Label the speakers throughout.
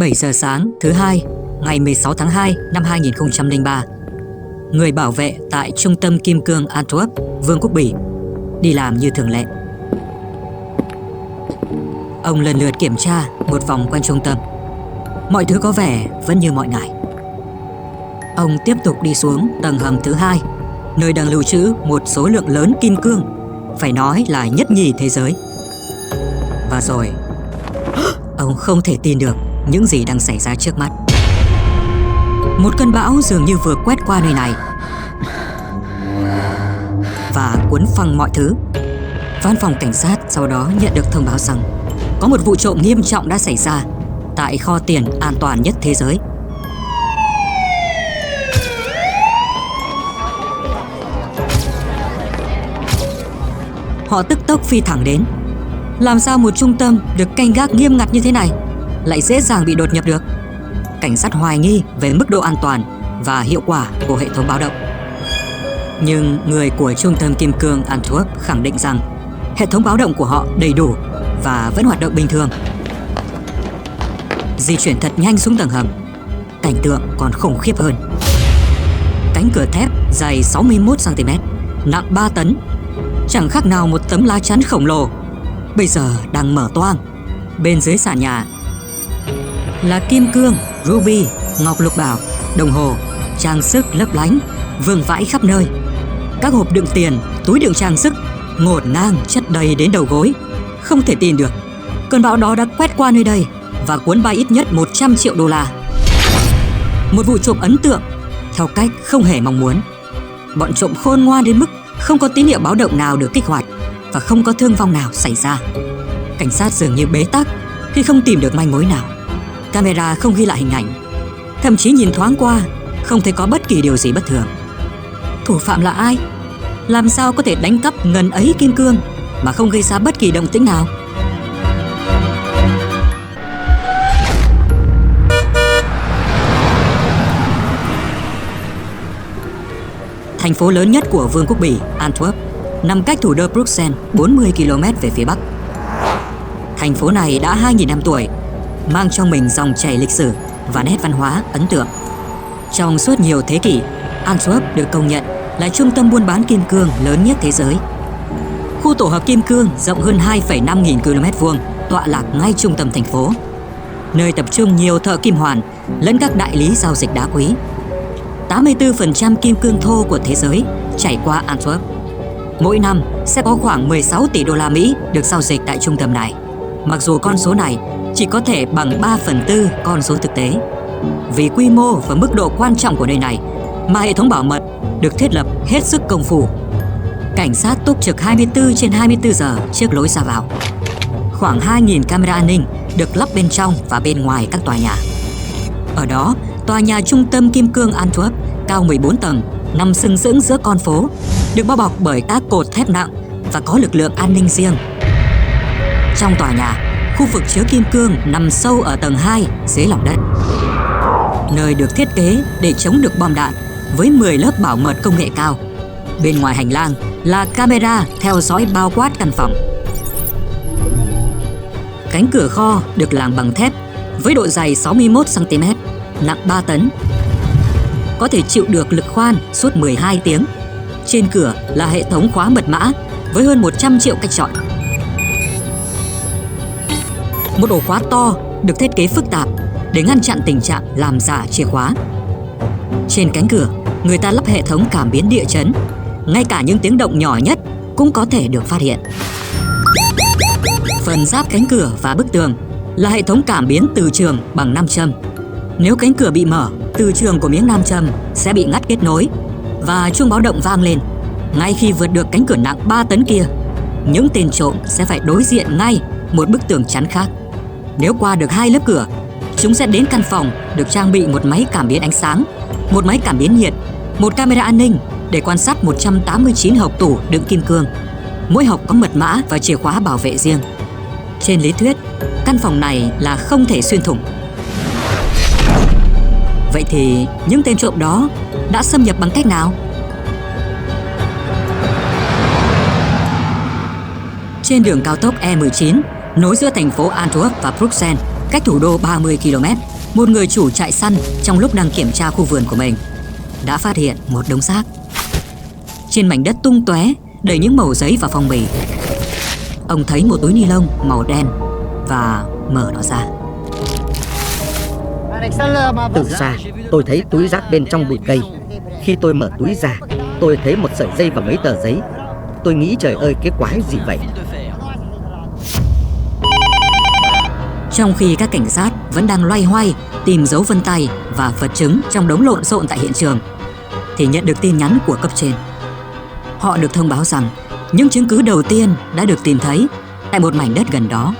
Speaker 1: 7 giờ sáng thứ hai, ngày 16 tháng 2 năm 2003. Người bảo vệ tại trung tâm kim cương Antwerp, Vương quốc Bỉ, đi làm như thường lệ. Ông lần lượt kiểm tra một vòng quanh trung tâm. Mọi thứ có vẻ vẫn như mọi ngày. Ông tiếp tục đi xuống tầng hầm thứ hai, nơi đang lưu trữ một số lượng lớn kim cương, phải nói là nhất nhì thế giới. Và rồi, ông không thể tin được những gì đang xảy ra trước mắt. Một cơn bão dường như vừa quét qua nơi này và cuốn phăng mọi thứ. Văn phòng cảnh sát sau đó nhận được thông báo rằng có một vụ trộm nghiêm trọng đã xảy ra tại kho tiền an toàn nhất thế giới. Họ tức tốc phi thẳng đến. Làm sao một trung tâm được canh gác nghiêm ngặt như thế này lại dễ dàng bị đột nhập được? Cảnh sát hoài nghi về mức độ an toàn và hiệu quả của hệ thống báo động. Nhưng người của trung tâm kim cương Antwerp khẳng định rằng hệ thống báo động của họ đầy đủ và vẫn hoạt động bình thường. Di chuyển thật nhanh xuống tầng hầm, cảnh tượng còn khủng khiếp hơn. Cánh cửa thép dày 61 cm, nặng 3 tấn, chẳng khác nào một tấm lá chắn khổng lồ, bây giờ đang mở toang. Bên dưới sàn nhà là kim cương, ruby, ngọc lục bảo, đồng hồ, trang sức lấp lánh vương vãi khắp nơi. Các hộp đựng tiền, túi đựng trang sức ngổn ngang chất đầy đến đầu gối. Không thể tin được, cơn bão đó đã quét qua nơi đây và cuốn bay ít nhất 100 triệu đô la. Một vụ trộm ấn tượng theo cách không hề mong muốn. Bọn trộm khôn ngoan đến mức không có tín hiệu báo động nào được kích hoạt và không có thương vong nào xảy ra. Cảnh sát dường như bế tắc khi không tìm được manh mối nào. Camera không ghi lại hình ảnh, thậm chí nhìn thoáng qua không thấy có bất kỳ điều gì bất thường. Thủ phạm là ai? Làm sao có thể đánh cắp ngần ấy kim cương mà không gây ra bất kỳ động tĩnh nào? Thành phố lớn nhất của Vương quốc Bỉ, Antwerp, nằm cách thủ đô Bruxelles 40 km về phía bắc. Thành phố này đã 2.000 năm tuổi, mang trong mình dòng chảy lịch sử và nét văn hóa ấn tượng. Trong suốt nhiều thế kỷ, Antwerp được công nhận là trung tâm buôn bán kim cương lớn nhất thế giới. Khu tổ hợp kim cương rộng hơn 2,5 nghìn km2 tọa lạc ngay trung tâm thành phố, nơi tập trung nhiều thợ kim hoàn lẫn các đại lý giao dịch đá quý. 84% kim cương thô của thế giới chảy qua Antwerp. Mỗi năm sẽ có khoảng 16 tỷ đô la Mỹ được giao dịch tại trung tâm này, mặc dù con số này chỉ có thể bằng 3/4 con số thực tế. Vì quy mô và mức độ quan trọng của nơi này mà hệ thống bảo mật được thiết lập hết sức công phu. Cảnh sát túc trực 24/24 giờ trước lối ra vào. Khoảng 2.000 camera an ninh được lắp bên trong và bên ngoài các tòa nhà. Ở đó, tòa nhà trung tâm kim cương Antwerp cao 14 tầng, nằm sừng sững giữa con phố, được bao bọc bởi các cột thép nặng và có lực lượng an ninh riêng. Trong tòa nhà, khu vực chứa kim cương nằm sâu ở tầng 2 dưới lòng đất, nơi được thiết kế để chống được bom đạn với 10 lớp bảo mật công nghệ cao. Bên ngoài hành lang là camera theo dõi bao quát căn phòng. Cánh cửa kho được làm bằng thép với độ dày 61 cm, nặng 3 tấn. Có thể chịu được lực khoan suốt 12 tiếng. Trên cửa là hệ thống khóa mật mã với hơn 100 triệu cách chọn. Một ổ khóa to được thiết kế phức tạp để ngăn chặn tình trạng làm giả chìa khóa. Trên cánh cửa, người ta lắp hệ thống cảm biến địa chấn. Ngay cả những tiếng động nhỏ nhất cũng có thể được phát hiện. Phần giáp cánh cửa và bức tường là hệ thống cảm biến từ trường bằng nam châm. Nếu cánh cửa bị mở, từ trường của miếng nam châm sẽ bị ngắt kết nối và chuông báo động vang lên. Ngay khi vượt được cánh cửa nặng 3 tấn kia, những tên trộm sẽ phải đối diện ngay một bức tường chắn khác. Nếu qua được 2 lớp cửa, chúng sẽ đến căn phòng được trang bị một máy cảm biến ánh sáng, một máy cảm biến nhiệt, một camera an ninh để quan sát 189 hộc tủ đựng kim cương. Mỗi hộc có mật mã và chìa khóa bảo vệ riêng. Trên lý thuyết, căn phòng này là không thể xuyên thủng. Vậy thì những tên trộm đó đã xâm nhập bằng cách nào? Trên đường cao tốc E19 nối giữa thành phố Antwerp và Bruxelles, Cách thủ đô 30 km, một người chủ trại săn trong lúc đang kiểm tra khu vườn của mình đã phát hiện một đống xác. Trên mảnh đất tung tóe đầy những mẩu giấy và phong bì. Ông thấy một túi ni lông màu đen và mở nó ra.
Speaker 2: Từ xa, tôi thấy túi rác bên trong bụi cây. Khi tôi mở túi ra, tôi thấy một sợi dây và mấy tờ giấy. Tôi nghĩ trời ơi, cái quái gì vậy?
Speaker 1: Trong khi các cảnh sát vẫn đang loay hoay tìm dấu vân tay và vật chứng trong đống lộn xộn tại hiện trường, thì nhận được tin nhắn của cấp trên. Họ được thông báo rằng những chứng cứ đầu tiên đã được tìm thấy tại một mảnh đất gần đó.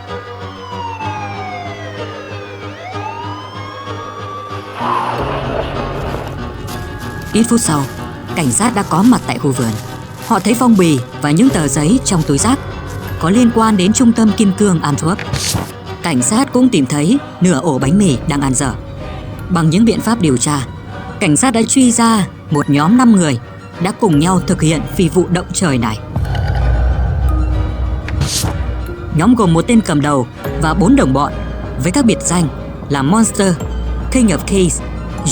Speaker 1: Ít phút sau, cảnh sát đã có mặt tại khu vườn. Họ thấy phong bì và những tờ giấy trong túi rác có liên quan đến trung tâm kim cương Antwerp. Cảnh sát cũng tìm thấy nửa ổ bánh mì đang ăn dở. Bằng những biện pháp điều tra, cảnh sát đã truy ra một nhóm 5 người đã cùng nhau thực hiện phi vụ động trời này. Nhóm gồm một tên cầm đầu và 4 đồng bọn với các biệt danh là Monster, King of Keys,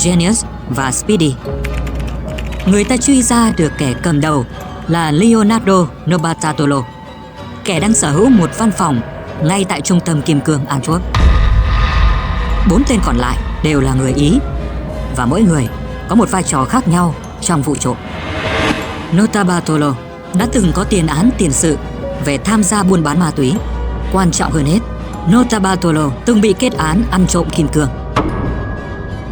Speaker 1: Genius và Speedy. Người ta truy ra được kẻ cầm đầu là Leonardo Notarbartolo, kẻ đang sở hữu một văn phòng ngay tại trung tâm kim cương Antwerp. 4 tên còn lại đều là người Ý và mỗi người có một vai trò khác nhau trong vụ trộm. Notarbartolo đã từng có tiền án tiền sự về tham gia buôn bán ma túy. Quan trọng hơn hết, Notarbartolo từng bị kết án ăn trộm kim cương.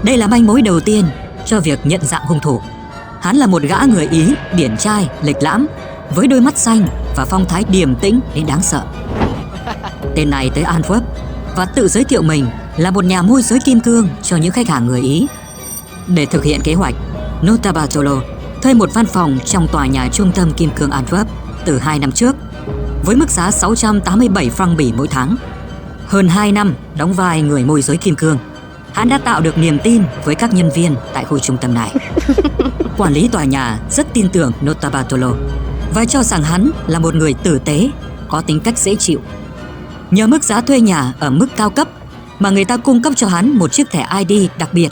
Speaker 1: Đây là manh mối đầu tiên cho việc nhận dạng hung thủ. Hắn là một gã người Ý điển trai, lịch lãm, với đôi mắt xanh và phong thái điềm tĩnh đến đáng sợ. Tên này tới Antwerp và tự giới thiệu mình là một nhà môi giới kim cương cho những khách hàng người Ý. Để thực hiện kế hoạch, Notarbartolo thuê một văn phòng trong tòa nhà trung tâm kim cương Antwerp từ 2 năm trước với mức giá 687 franc Bỉ mỗi tháng. Hơn 2 năm đóng vai người môi giới kim cương, hắn đã tạo được niềm tin với các nhân viên tại khu trung tâm này. Quản lý tòa nhà rất tin tưởng Notarbartolo và cho rằng hắn là một người tử tế, có tính cách dễ chịu. Nhờ mức giá thuê nhà ở mức cao cấp mà người ta cung cấp cho hắn một chiếc thẻ ID đặc biệt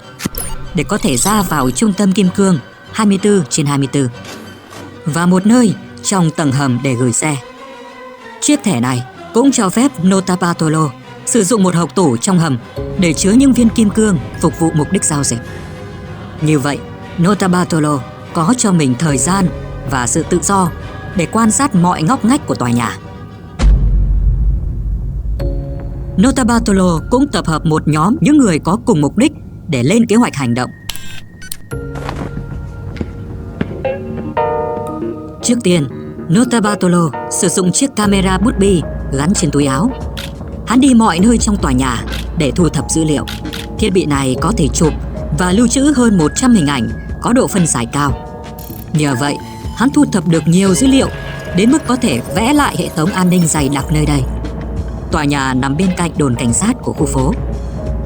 Speaker 1: để có thể ra vào trung tâm kim cương 24/24 và một nơi trong tầng hầm để gửi xe. Chiếc thẻ này cũng cho phép Notarbartolo sử dụng một hộc tủ trong hầm để chứa những viên kim cương phục vụ mục đích giao dịch. Như vậy, Notarbartolo có cho mình thời gian và sự tự do để quan sát mọi ngóc ngách của tòa nhà. Notarbartolo cũng tập hợp một nhóm những người có cùng mục đích để lên kế hoạch hành động. Trước tiên, Notarbartolo sử dụng chiếc camera bút bi gắn trên túi áo. Hắn đi mọi nơi trong tòa nhà để thu thập dữ liệu. Thiết bị này có thể chụp và lưu trữ hơn 100 hình ảnh có độ phân giải cao. Nhờ vậy, hắn thu thập được nhiều dữ liệu đến mức có thể vẽ lại hệ thống an ninh dày đặc nơi đây. Tòa nhà nằm bên cạnh đồn cảnh sát của khu phố.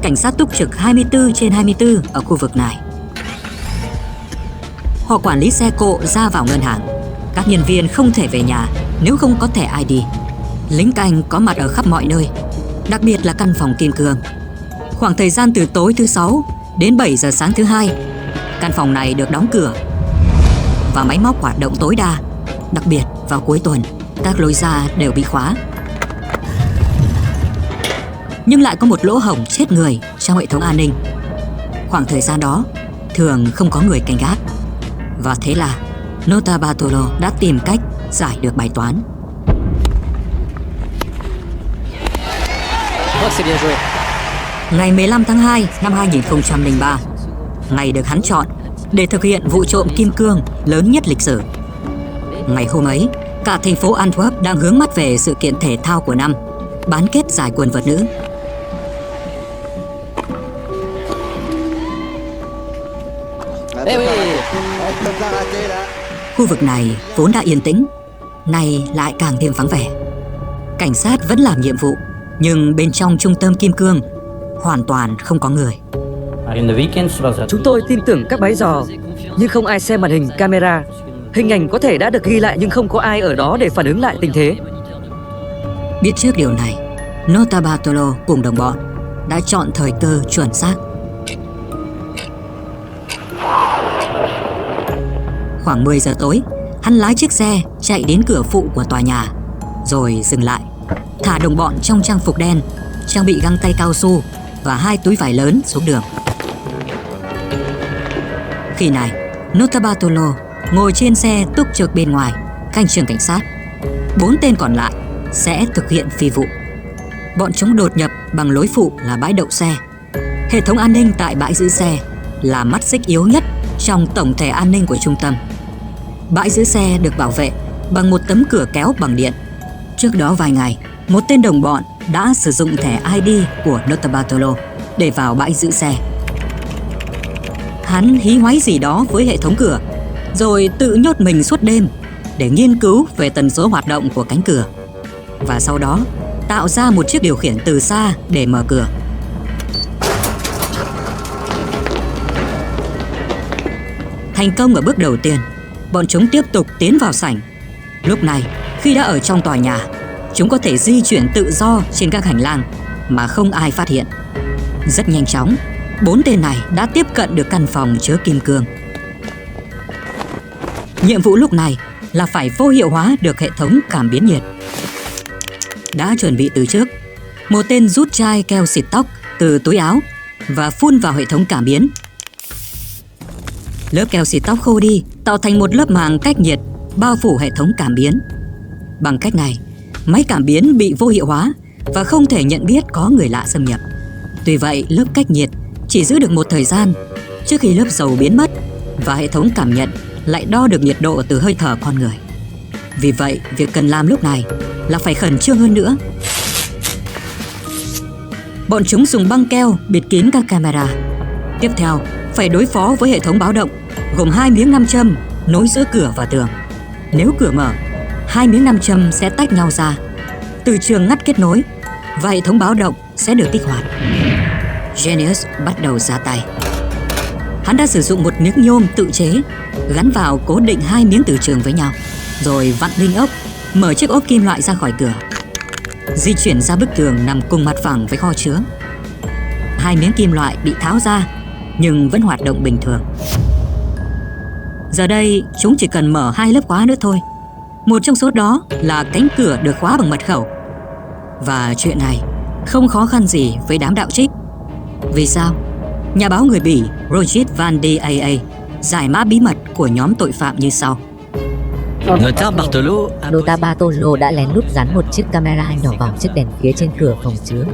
Speaker 1: Cảnh sát túc trực 24/24 ở khu vực này. Họ quản lý xe cộ ra vào ngân hàng. Các nhân viên không thể về nhà nếu không có thẻ ID. Lính canh có mặt ở khắp mọi nơi, đặc biệt là căn phòng kim cương. Khoảng thời gian từ tối thứ 6 đến 7 giờ sáng thứ 2, căn phòng này được đóng cửa và máy móc hoạt động tối đa. Đặc biệt vào cuối tuần, các lối ra đều bị khóa. Nhưng lại có một lỗ hổng chết người trong hệ thống an ninh. Khoảng thời gian đó, thường không có người canh gác. Và thế là Notarbartolo đã tìm cách giải được bài toán. Ngày 15 tháng 2 năm 2003, ngày được hắn chọn để thực hiện vụ trộm kim cương lớn nhất lịch sử. Ngày hôm ấy, cả thành phố Antwerp đang hướng mắt về sự kiện thể thao của năm, bán kết giải quần vợt nữ. Khu vực này vốn đã yên tĩnh, nay lại càng thêm vắng vẻ. Cảnh sát vẫn làm nhiệm vụ, nhưng bên trong trung tâm kim cương hoàn toàn không có người.
Speaker 2: Chúng tôi tin tưởng các bái dò, nhưng không ai xem màn hình camera. Hình ảnh có thể đã được ghi lại nhưng không có ai ở đó để phản ứng lại tình thế.
Speaker 1: Biết trước điều này, Notarbartolo cùng đồng bọn đã chọn thời cơ chuẩn xác. Khoảng 10 giờ tối, hắn lái chiếc xe chạy đến cửa phụ của tòa nhà, rồi dừng lại, thả đồng bọn trong trang phục đen, trang bị găng tay cao su và 2 túi vải lớn xuống đường. Khi này, Notarbartolo ngồi trên xe túc trực bên ngoài, canh chừng cảnh sát. 4 tên còn lại sẽ thực hiện phi vụ. Bọn chúng đột nhập bằng lối phụ là bãi đậu xe. Hệ thống an ninh tại bãi giữ xe là mắt xích yếu nhất trong tổng thể an ninh của trung tâm. Bãi giữ xe được bảo vệ bằng một tấm cửa kéo bằng điện. Trước đó vài ngày, một tên đồng bọn đã sử dụng thẻ ID của Notarbartolo để vào bãi giữ xe. Hắn hí hoáy gì đó với hệ thống cửa, rồi tự nhốt mình suốt đêm để nghiên cứu về tần số hoạt động của cánh cửa, và sau đó tạo ra một chiếc điều khiển từ xa để mở cửa. Thành công ở bước đầu tiên, bọn chúng tiếp tục tiến vào sảnh. Lúc này, khi đã ở trong tòa nhà, chúng có thể di chuyển tự do trên các hành lang mà không ai phát hiện. Rất nhanh chóng, 4 tên này đã tiếp cận được căn phòng chứa kim cương. Nhiệm vụ lúc này là phải vô hiệu hóa được hệ thống cảm biến nhiệt. Đã chuẩn bị từ trước, một tên rút chai keo xịt tóc từ túi áo và phun vào hệ thống cảm biến. Lớp keo xịt tóc khô đi, tạo thành một lớp màng cách nhiệt bao phủ hệ thống cảm biến. Bằng cách này, máy cảm biến bị vô hiệu hóa và không thể nhận biết có người lạ xâm nhập. Tuy vậy, lớp cách nhiệt chỉ giữ được một thời gian trước khi lớp dầu biến mất, và hệ thống cảm nhận lại đo được nhiệt độ từ hơi thở con người. Vì vậy, việc cần làm lúc này là phải khẩn trương hơn nữa. Bọn chúng dùng băng keo bịt kín các camera. Tiếp theo, phải đối phó với hệ thống báo động gồm 2 miếng nam châm nối giữa cửa và tường. Nếu cửa mở, 2 miếng nam châm sẽ tách nhau ra, từ trường ngắt kết nối, và hệ thống báo động sẽ được kích hoạt. Genius bắt đầu ra tay. Hắn đã sử dụng một miếng nhôm tự chế gắn vào cố định 2 miếng từ trường với nhau, rồi vặn đinh ốc, mở chiếc ốp kim loại ra khỏi cửa, di chuyển ra bức tường nằm cùng mặt phẳng với kho chứa. 2 miếng kim loại bị tháo ra nhưng vẫn hoạt động bình thường. Giờ đây chúng chỉ cần mở 2 lớp khóa nữa thôi. Một trong số đó là cánh cửa được khóa bằng mật khẩu. Và chuyện này không khó khăn gì với đám đạo trích. Vì sao? Nhà báo người Bỉ Rogier van de AA giải mã bí mật của nhóm tội phạm như sau.
Speaker 3: Notarbartolo đã lén lút dán một chiếc camera nhỏ vào chiếc đèn phía trên cửa phòng chứa,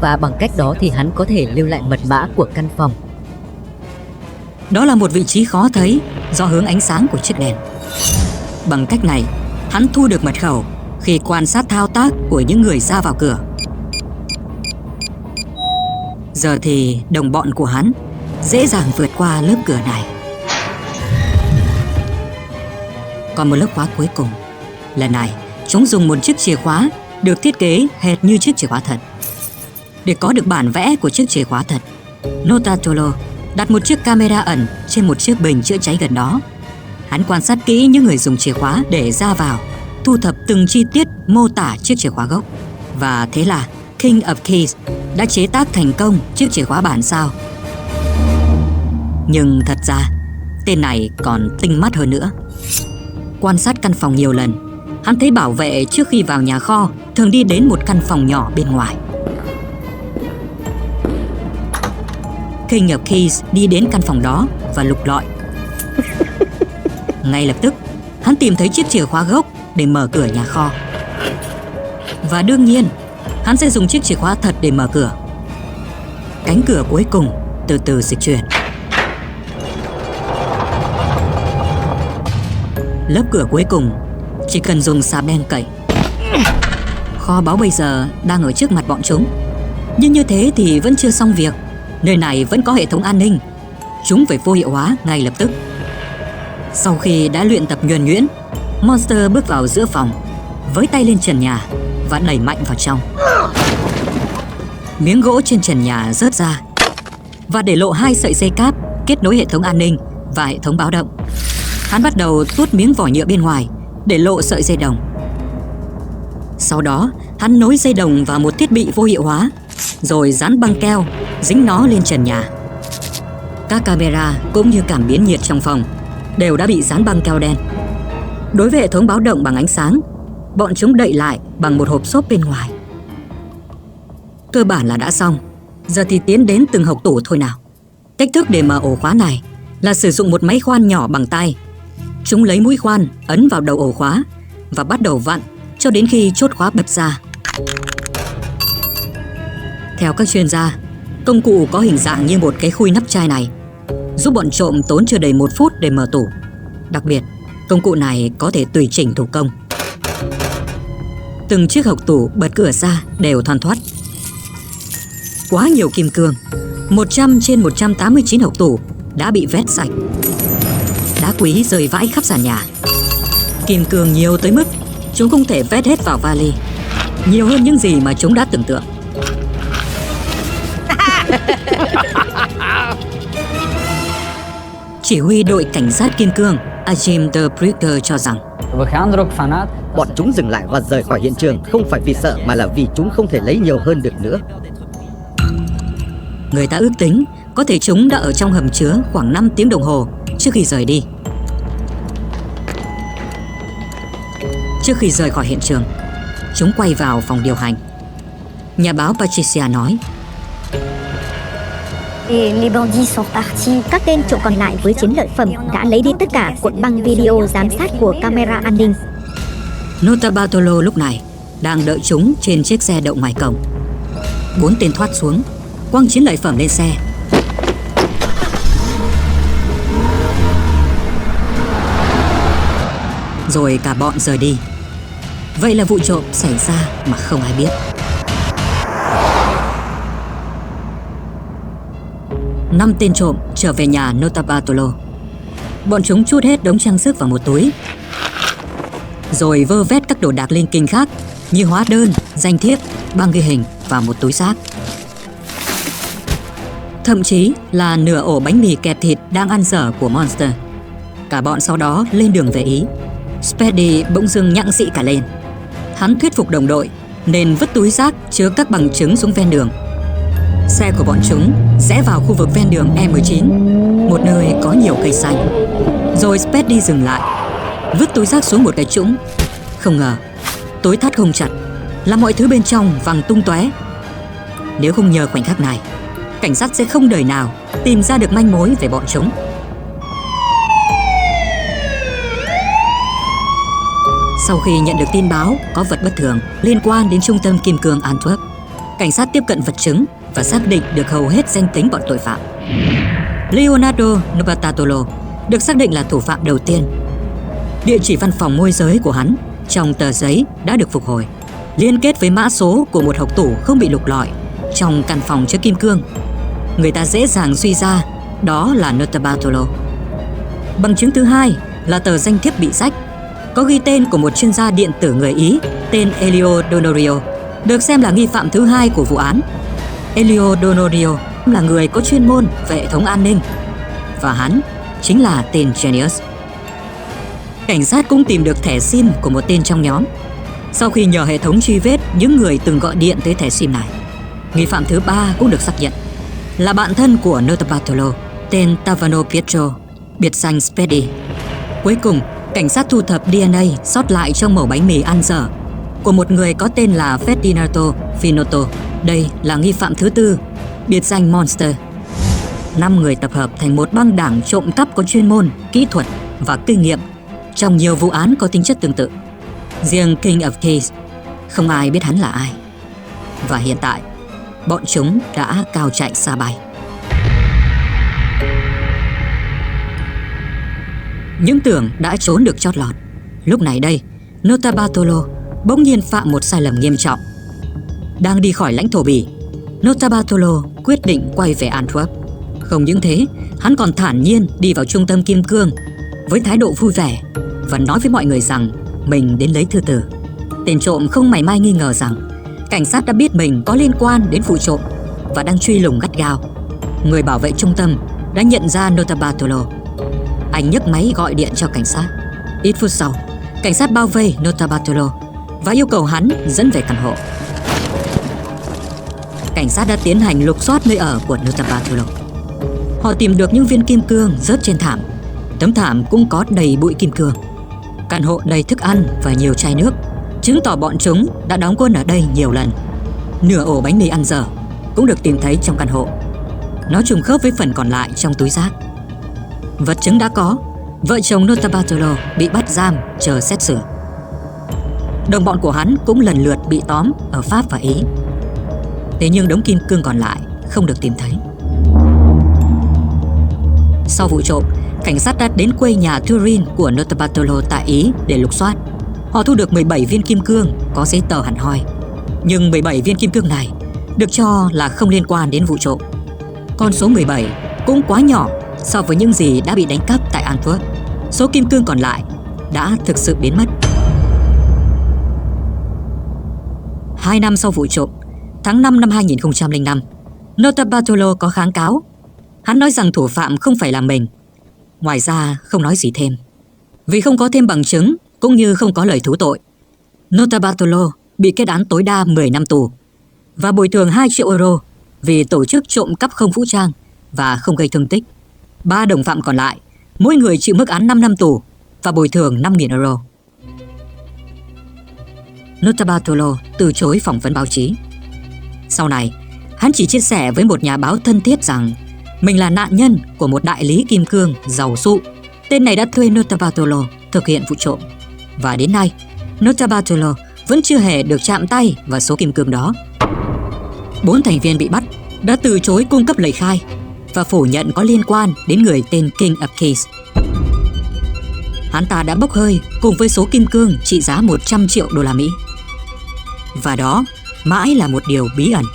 Speaker 3: và bằng cách đó thì hắn có thể lưu lại mật mã của căn phòng.
Speaker 1: Đó là một vị trí khó thấy do hướng ánh sáng của chiếc đèn. Bằng cách này, hắn thu được mật khẩu khi quan sát thao tác của những người ra vào cửa. Giờ thì đồng bọn của hắn dễ dàng vượt qua lớp cửa này. Còn một lớp khóa cuối cùng. Lần này, chúng dùng một chiếc chìa khóa được thiết kế hệt như chiếc chìa khóa thật. Để có được bản vẽ của chiếc chìa khóa thật, Notarbartolo đặt một chiếc camera ẩn trên một chiếc bình chữa cháy gần đó. Hắn quan sát kỹ những người dùng chìa khóa để ra vào, thu thập từng chi tiết mô tả chiếc chìa khóa gốc. Và thế là King of Keys đã chế tác thành công chiếc chìa khóa bản sao. Nhưng thật ra, tên này còn tinh mắt hơn nữa. Quan sát căn phòng nhiều lần, hắn thấy bảo vệ trước khi vào nhà kho thường đi đến một căn phòng nhỏ bên ngoài. King of Keys đi đến căn phòng đó và lục lọi. Ngay lập tức, hắn tìm thấy chiếc chìa khóa gốc để mở cửa nhà kho. Và đương nhiên, hắn sẽ dùng chiếc chìa khóa thật để mở cửa. Cánh cửa cuối cùng từ từ dịch chuyển. Lớp cửa cuối cùng chỉ cần dùng xà beng cậy. Kho báu bây giờ đang ở trước mặt bọn chúng. Nhưng như thế thì vẫn chưa xong việc. Nơi này vẫn có hệ thống an ninh. Chúng phải vô hiệu hóa ngay lập tức. Sau khi đã luyện tập nhuần nhuyễn, Monster bước vào giữa phòng, với tay lên trần nhà và đẩy mạnh vào trong. Miếng gỗ trên trần nhà rớt ra và để lộ 2 sợi dây cáp kết nối hệ thống an ninh và hệ thống báo động. Hắn bắt đầu tuốt miếng vỏ nhựa bên ngoài để lộ sợi dây đồng. Sau đó, hắn nối dây đồng vào một thiết bị vô hiệu hóa rồi dán băng keo dính nó lên trần nhà. Các camera cũng như cảm biến nhiệt trong phòng đều đã bị dán băng keo đen. Đối với hệ thống báo động bằng ánh sáng, bọn chúng đậy lại bằng một hộp xốp bên ngoài. Cơ bản là đã xong, giờ thì tiến đến từng hộc tủ thôi nào. Cách thức để mở ổ khóa này là sử dụng một máy khoan nhỏ bằng tay. Chúng lấy mũi khoan ấn vào đầu ổ khóa và bắt đầu vặn cho đến khi chốt khóa bật ra. Theo các chuyên gia, công cụ có hình dạng như một cái khui nắp chai này giúp bọn trộm tốn chưa đầy 1 phút để mở tủ. Đặc biệt, công cụ này có thể tùy chỉnh thủ công. Từng chiếc hộc tủ bật cửa ra đều thoăn thoắt. Quá nhiều kim cương, 100 trên 189 hộc tủ đã bị vét sạch. Đá quý rơi vãi khắp sàn nhà. Kim cương nhiều tới mức chúng không thể vét hết vào vali, nhiều hơn những gì mà chúng đã tưởng tượng. Chỉ huy đội cảnh sát kim cương Ajim de Brugge cho rằng
Speaker 2: Bọn chúng dừng lại và rời khỏi hiện trường không phải vì sợ mà là vì chúng không thể lấy nhiều hơn được nữa.
Speaker 1: người ta ước tính có thể chúng đã ở trong hầm chứa khoảng 5 tiếng đồng hồ trước khi rời đi. Trước khi rời khỏi hiện trường, chúng quay vào phòng điều hành. Nhà báo Patricia nói:
Speaker 4: Les bandits sont partis. Các tên trộm còn lại với chiến lợi phẩm đã lấy đi tất cả cuộn băng video giám sát của camera an ninh.
Speaker 1: Notarbartolo lúc này đang đợi chúng trên chiếc xe đậu ngoài cổng. 4 tên thoát xuống, quăng chiến lợi phẩm lên xe. Rồi cả bọn rời đi. Vậy là vụ trộm xảy ra mà không ai biết. 5 tên trộm trở về nhà Notarbartolo. Bọn chúng trút hết đống trang sức vào một túi, rồi vơ vét các đồ đạc linh tinh khác như hóa đơn, danh thiếp, băng ghi hình vào một túi xác. Thậm chí là nửa ổ bánh mì kẹp thịt đang ăn dở của Monster. Cả bọn sau đó lên đường về Ý. Speedy bỗng dưng nhặng xị cả lên. Hắn thuyết phục đồng đội nên vứt túi rác chứa các bằng chứng xuống ven đường. Xe của bọn chúng rẽ vào khu vực ven đường E19, một nơi có nhiều cây xanh. Rồi Speedy dừng lại, vứt túi rác xuống một cái trũng. Không ngờ túi thắt không chặt, làm mọi thứ bên trong văng tung tóe. Nếu không nhờ khoảnh khắc này, cảnh sát sẽ không đời nào tìm ra được manh mối về bọn chúng. Sau khi nhận được tin báo có vật bất thường liên quan đến trung tâm kim cương Antwerp, cảnh sát tiếp cận vật chứng và xác định được hầu hết danh tính bọn tội phạm. Leonardo Notarbartolo được xác định là thủ phạm đầu tiên. Địa chỉ văn phòng môi giới của hắn trong tờ giấy đã được phục hồi, liên kết với mã số của một hộc tủ không bị lục lọi trong căn phòng chứa kim cương. Người ta dễ dàng suy ra đó là Notarbartolo. Bằng chứng thứ hai là tờ danh thiếp bị rách, có ghi tên của một chuyên gia điện tử người Ý tên Elio Donorio, được xem là nghi phạm thứ hai của vụ án. Elio Donorio là người có chuyên môn về hệ thống an ninh, và hắn chính là tên Genius. Cảnh sát cũng tìm được thẻ SIM của một tên trong nhóm. Sau khi nhờ hệ thống truy vết những người từng gọi điện tới thẻ SIM này, nghi phạm thứ ba cũng được xác nhận là bạn thân của Notarbartolo, tên Tavano Pietro, biệt danh Speedy. Cuối cùng, cảnh sát thu thập DNA sót lại trong mẩu bánh mì ăn dở của một người có tên là Ferdinando Finotto. Đây là nghi phạm thứ tư, biệt danh Monster. 5 người tập hợp thành một băng đảng trộm cắp có chuyên môn, kỹ thuật và kinh nghiệm trong nhiều vụ án có tính chất tương tự. Riêng King of Thieves, không ai biết hắn là ai. Và hiện tại, bọn chúng đã cao chạy xa bay. Những tưởng đã trốn được chót lọt, lúc này đây, Notarbartolo bỗng nhiên phạm một sai lầm nghiêm trọng. Đang đi khỏi lãnh thổ Bỉ, Notarbartolo quyết định quay về Antwerp. Không những thế, hắn còn thản nhiên đi vào trung tâm kim cương với thái độ vui vẻ và nói với mọi người rằng mình đến lấy thư tử. Tên trộm không mảy may nghi ngờ rằng cảnh sát đã biết mình có liên quan đến vụ trộm và đang truy lùng gắt gao. Người bảo vệ trung tâm đã nhận ra Notarbartolo. Anh nhấc máy gọi điện cho cảnh sát. Ít phút sau, cảnh sát bao vây Notarbartolo và yêu cầu hắn dẫn về căn hộ. cảnh sát đã tiến hành lục soát nơi ở của Notarbartolo. Họ tìm được những viên kim cương rớt trên thảm. Tấm thảm cũng có đầy bụi kim cương. Căn hộ đầy thức ăn và nhiều chai nước, chứng tỏ bọn chúng đã đóng quân ở đây nhiều lần. Nửa ổ bánh mì ăn dở cũng được tìm thấy trong căn hộ. Nó trùng khớp với phần còn lại trong túi rác. Vật chứng đã có, vợ chồng Notarbartolo bị bắt giam chờ xét xử. Đồng bọn của hắn cũng lần lượt bị tóm ở Pháp và Ý. Thế nhưng đống kim cương còn lại không được tìm thấy. Sau vụ trộm, cảnh sát đã đến quê nhà Turin của Notarbartolo tại Ý để lục soát. Họ thu được 17 viên kim cương có giấy tờ hẳn hoi. Nhưng 17 viên kim cương này được cho là không liên quan đến vụ trộm. Con số 17 cũng quá nhỏ so với những gì đã bị đánh cắp tại Antwerp. Số kim cương còn lại đã thực sự biến mất. 2 năm sau vụ trộm, tháng 5 năm 2005, Notarbartolo có kháng cáo. Hắn nói rằng thủ phạm không phải là mình. Ngoài ra không nói gì thêm. Vì không có thêm bằng chứng cũng như không có lời thú tội, Notarbartolo bị kết án tối đa 10 năm tù và bồi thường 2 triệu euro vì tổ chức trộm cắp không vũ trang và không gây thương tích. 3 đồng phạm còn lại, mỗi người chịu mức án 5 năm tù và bồi thường 5.000 euro. Notarbartolo từ chối phỏng vấn báo chí. Sau này, hắn chỉ chia sẻ với một nhà báo thân thiết rằng mình là nạn nhân của một đại lý kim cương giàu sụ. Tên này đã thuê Notarbartolo thực hiện vụ trộm. Và đến nay, Notarbartolo vẫn chưa hề được chạm tay vào số kim cương đó. 4 thành viên bị bắt đã từ chối cung cấp lời khai và phủ nhận có liên quan đến người tên King of Keys. Hắn ta đã bốc hơi cùng với số kim cương trị giá 100 triệu đô la Mỹ. Và đó mãi là một điều bí ẩn.